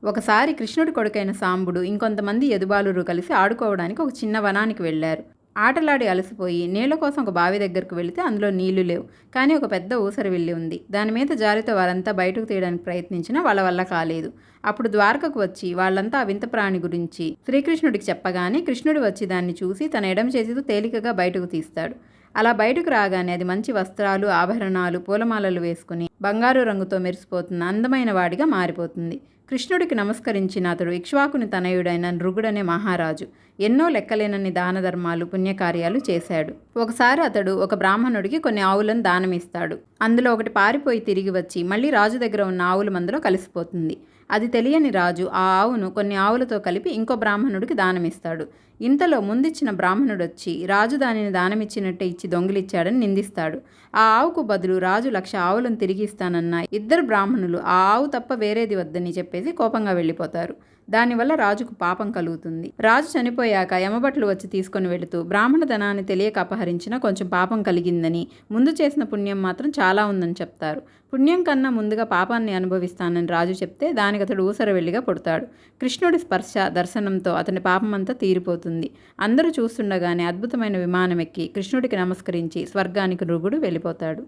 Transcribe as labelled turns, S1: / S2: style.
S1: ఒకసారి కృష్ణుడి కొడుకైన సాంబుడు ఇంకొంతమంది యదుబాలురు కలిసి ఆడుకోవడానికి ఒక చిన్న వనానికి వెళ్లారు. ఆటలాడి అలసిపోయి నీళ్ల కోసం ఒక బావి దగ్గరకు వెళితే అందులో నీళ్లు లేవు. కానీ ఒక పెద్ద ఊసరవెల్లి ఉంది. దాని మీద జాలితో వారంతా బయటకు తీయడానికి ప్రయత్నించినా వాళ్ళ వల్ల కాలేదు. అప్పుడు ద్వారకకు వచ్చి వాళ్ళంతా ఆ వింత ప్రాణి గురించి శ్రీకృష్ణుడికి చెప్పగానే కృష్ణుడు వచ్చి దాన్ని చూసి తన ఎడమ చేతితో తేలికగా బయటకు తీస్తాడు. అలా బయటకు రాగానే అది మంచి వస్త్రాలు, ఆభరణాలు, పూలమాలలు వేసుకుని బంగారు రంగుతో మెరిసిపోతున్న అందమైన వాడిగా మారిపోతుంది. కృష్ణుడికి నమస్కరించిన అతడు ఇక్ష్వాకుని తనయుడైన నృగుడనే మహారాజు. ఎన్నో లెక్కలేనన్ని దాన ధర్మాలు, పుణ్యకార్యాలు చేశాడు. ఒకసారి అతడు ఒక బ్రాహ్మణుడికి కొన్ని ఆవులను దానమిస్తాడు. అందులో ఒకటి పారిపోయి తిరిగి వచ్చి మళ్ళీ రాజు దగ్గర ఉన్న ఆవుల మందలో కలిసిపోతుంది. అది తెలియని రాజు ఆ ఆవును కొన్ని ఆవులతో కలిపి ఇంకో బ్రాహ్మణుడికి దానమిస్తాడు. ఇంతలో ముందిచ్చిన బ్రాహ్మణుడొచ్చి రాజు దానిని దానమిచ్చినట్టే ఇచ్చి దొంగిలిచ్చాడని నిందిస్తాడు. ఆ ఆవుకు బదులు రాజు 1,00,000 ఆవులను తిరిగి ఇస్తానన్న ఇద్దరు బ్రాహ్మణులు ఆ ఆవు తప్ప వేరేది వద్దని చెప్పేసి కోపంగా వెళ్ళిపోతారు. దానివల్ల రాజుకు పాపం కలుగుతుంది. రాజు చనిపోయాక యమభట్లు వచ్చి తీసుకొని వెళుతూ బ్రాహ్మణ ధనాన్ని తెలియక అపహరించినా కొంచెం పాపం కలిగిందని, ముందు చేసిన పుణ్యం మాత్రం చాలా ఉందని చెప్తారు. పుణ్యం కన్నా ముందుగా పాపాన్ని అనుభవిస్తానని రాజు చెప్తే దానికి అతడు ఊసరవెల్లిగా పుడతాడు. కృష్ణుడి స్పర్శ దర్శనంతో అతని పాపమంతా తీరిపోతుంది. అందరూ చూస్తుండగానే అద్భుతమైన విమానం ఎక్కి కృష్ణుడికి నమస్కరించి స్వర్గానికి నృగుడు వెళ్ళిపోతాడు.